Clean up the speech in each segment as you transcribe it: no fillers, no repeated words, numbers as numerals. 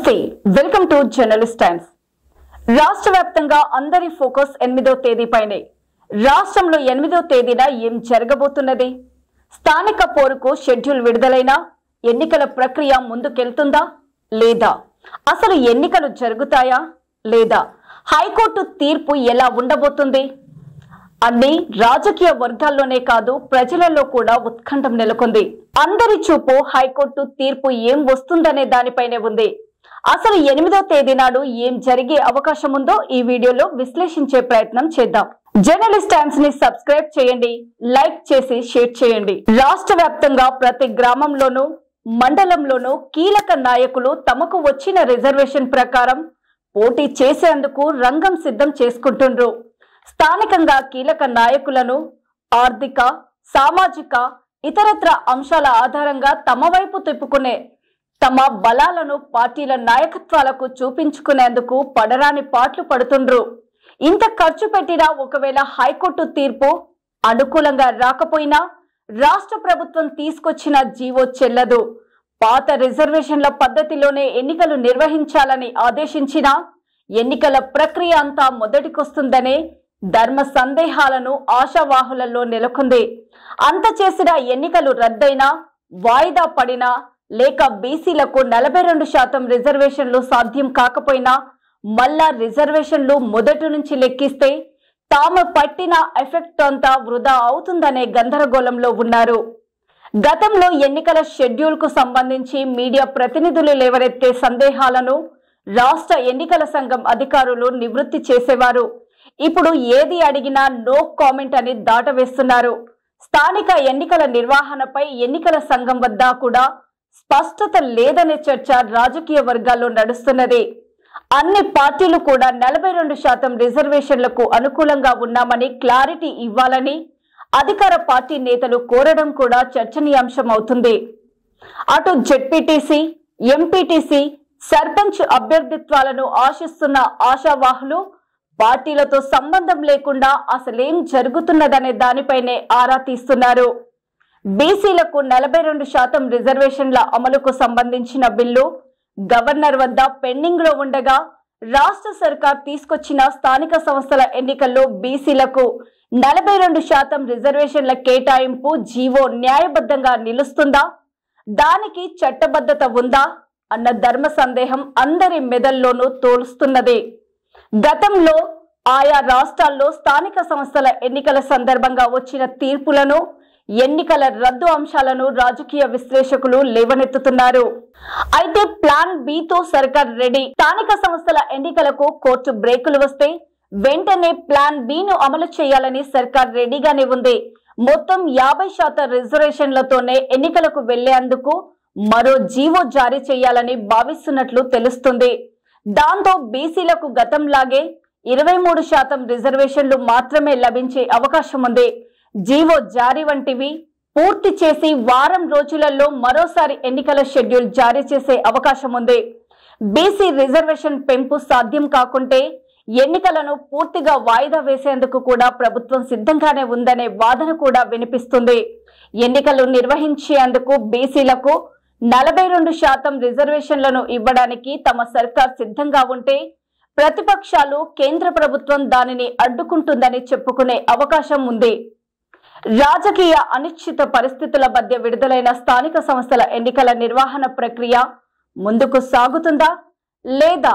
నమస్తే welcome to journalist times. రాష్ట్ర వ్యాప్తంగా అందరి ఫోకస్ 8వ తేదీపైనే। రాష్ట్రంలో 8వ తేదీన ఏం జరగబోతున్నది? స్థానిక పోరుకు షెడ్యూల్ విడుదలైనా ఎన్నికల ప్రక్రియ ముందుకెళ్తుందా లేదా? అసలు ఎన్నికలు జరుగుతాయా లేదా? హైకోర్టు తీర్పు ఎలా ఉండబోతుంది? అన్ని రాజకీయ వర్గాల్లోనే కాదు ప్రజలలో కూడా ఉత్కంఠం నెలకొంది। అందరి చూపు హైకోర్టు తీర్పు ఏం వస్తుందనే దానిపైనే ఉంది। అసలు 8వ తేదీ నాడు ఏం జరిగే అవకాశం ఉందో ఈ వీడియోలో విశ్లేషించే ప్రయత్నం చేద్దాం। జర్నలిస్ట్ టైమ్స్ ని సబ్స్క్రైబ్ చేయండి, లైక్ చేసి షేర్ చేయండి। రాష్ట్ర వ్యాప్తంగా ప్రతి గ్రామంలోనూ మండలంలోనూ కీలక నాయకులు తమకు వచ్చిన రిజర్వేషన్ ప్రకారం పోటీ చేసేందుకు రంగం సిద్ధం చేసుకుంటున్నారు। స్థానికంగా కీలక నాయకులను ఆర్థిక, సామాజిక, ఇతరత్ర అంశాల ఆధారంగా తమ వైపు తిప్పుకునే తమ బలాలను పార్టీల నాయకత్వాలకు చూపించుకునేందుకు పడరాని పాట్లు పడుతుండ్రు। ఇంత ఖర్చు పెట్టినా ఒకవేళ హైకోర్టు తీర్పు అనుకూలంగా రాకపోయినా రాష్ట్ర ప్రభుత్వం తీసుకొచ్చిన జీవో చెల్లదు। పాత రిజర్వేషన్ల పద్ధతిలోనే ఎన్నికలు నిర్వహించాలని ఆదేశించిన ఎన్నికల ప్రక్రియ అంతా మొదటికొస్తుందనే ధర్మ సందేహాలను ఆశావాహులలో నెలకొంది। అంత చేసిన ఎన్నికలు రద్దయినా, వాయిదా పడినా, లేక బీసీలకు 42% రిజర్వేషన్లు సాధ్యం కాకపోయినా మళ్ళా రిజర్వేషన్లు మొదటి నుంచి లెక్కిస్తే తాము పట్టిన ఎఫెక్ట్ అంతా వృధా అవుతుందనే గందరగోళంలో ఉన్నారు। గతంలో ఎన్నికల షెడ్యూల్ కు సంబంధించి మీడియా ప్రతినిధులు లేవనెత్తే సందేహాలను రాష్ట్ర ఎన్నికల సంఘం అధికారులు నివృత్తి చేసేవారు। ఇప్పుడు ఏది అడిగినా నో కామెంట్ అని దాటవేస్తున్నారు। స్థానిక ఎన్నికల నిర్వహణపై ఎన్నికల సంఘం వద్ద కూడా స్పష్టత లేదనే చర్చ రాజకీయ వర్గాల్లో నడుస్తున్నది। అన్ని పార్టీలు కూడా 42% రిజర్వేషన్లకు అనుకూలంగా ఉన్నామని క్లారిటీ ఇవ్వాలని అధికార పార్టీ నేతలు కోరడం కూడా చర్చనీయాంశం అవుతుంది। అటు జెడ్పీటీసీ, ఎంపీటీసీ, సర్పంచ్ అభ్యర్థిత్వాలను ఆశిస్తున్న ఆశావాహులు పార్టీలతో సంబంధం లేకుండా అసలేం జరుగుతున్నదనే దానిపైనే ఆరా తీస్తున్నారు। బీసీలకు 42% రిజర్వేషన్ల అమలుకు సంబంధించిన బిల్లు గవర్నర్ వద్ద పెండింగ్ లో ఉండగా రాష్ట్ర సర్కార్ తీసుకొచ్చిన స్థానిక సంస్థల ఎన్నికల్లో బీసీలకు 42% రిజర్వేషన్ల కేటాయింపు జీవో న్యాయబద్ధంగా నిలుస్తుందా, దానికి చట్టబద్ధత ఉందా అన్న ధర్మ సందేహం అందరి మెదల్లోనూ తోలుస్తున్నది। గతంలో ఆయా రాష్ట్రాల్లో స్థానిక సంస్థల ఎన్నికల సందర్భంగా వచ్చిన తీర్పులను, ఎన్నికల రద్దు అంశాలను రాజకీయ విశ్లేషకులు లేవనెత్తుతున్నారు। అయితే ప్లాన్ బి తో సర్కార్ రెడీ। స్థానిక సంస్థల ఎన్నికలకు కోర్టు బ్రేకులు వస్తే వెంటనే ప్లాన్ బి ను అమలు చేయాలని సర్కార్ రెడీగానే ఉంది। మొత్తం 50% రిజర్వేషన్లతోనే ఎన్నికలకు వెళ్లేందుకు మరో జీవో జారీ చేయాలని భావిస్తున్నట్లు తెలుస్తుంది। దాంతో బీసీలకు గతంలాగే 23% రిజర్వేషన్లు మాత్రమే లభించే అవకాశం ఉంది। జీవో జారీ వంటివి పూర్తి చేసి వారం రోజులలో మరోసారి ఎన్నికల షెడ్యూల్ జారీ చేసే అవకాశం ఉంది। బీసీ రిజర్వేషన్ పెంపు సాధ్యం కాకుంటే ఎన్నికలను పూర్తిగా వాయిదా వేసేందుకు కూడా ప్రభుత్వం సిద్ధంగానే ఉందనే వాదన కూడా వినిపిస్తుంది। ఎన్నికలు నిర్వహించేందుకు బీసీలకు 42% రిజర్వేషన్లను ఇవ్వడానికి తమ సర్కార్ సిద్ధంగా ఉంటే ప్రతిపక్షాలు కేంద్ర ప్రభుత్వం దానిని అడ్డుకుంటుందని చెప్పుకునే అవకాశం ఉంది। రాజకీయ అనిశ్చిత పరిస్థితుల మధ్య విడుదలైన స్థానిక సంస్థల ఎన్నికల నిర్వహణ ప్రక్రియ ముందుకు సాగుతుందా లేదా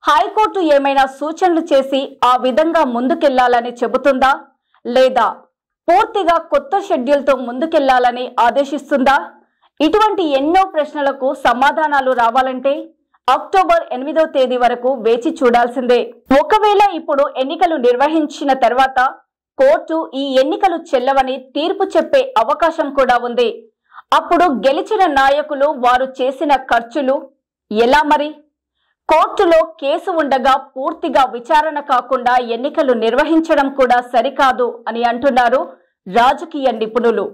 హైకోర్టు ఏమైనా సూచనలు చేసి ఆ విధంగా ముందుకెళ్లాలని చెబుతుందా లేదా పూర్తిగా కొత్త షెడ్యూల్తో ముందుకెళ్లాలని ఆదేశిస్తుందా? ఇటువంటి ఎన్నో ప్రశ్నలకు సమాధానాలు రావాలంటే అక్టోబర్ 8వ తేదీ వరకు వేచి చూడాల్సిందే। ఒకవేళ ఇప్పుడు ఎన్నికలు నిర్వహించిన తర్వాత కోర్టు ఈ ఎన్నికలు చెల్లవని తీర్పు చెప్పే అవకాశం కూడా ఉంది। అప్పుడు గెలిచిన నాయకులు వారు చేసిన ఖర్చులు ఎలా మరి? కోర్టులో కేసు ఉండగా పూర్తిగా విచారణ కాకుండా ఎన్నికలు నిర్వహించడం కూడా సరికాదు అని అంటున్నారు రాజకీయ నిపుణులు।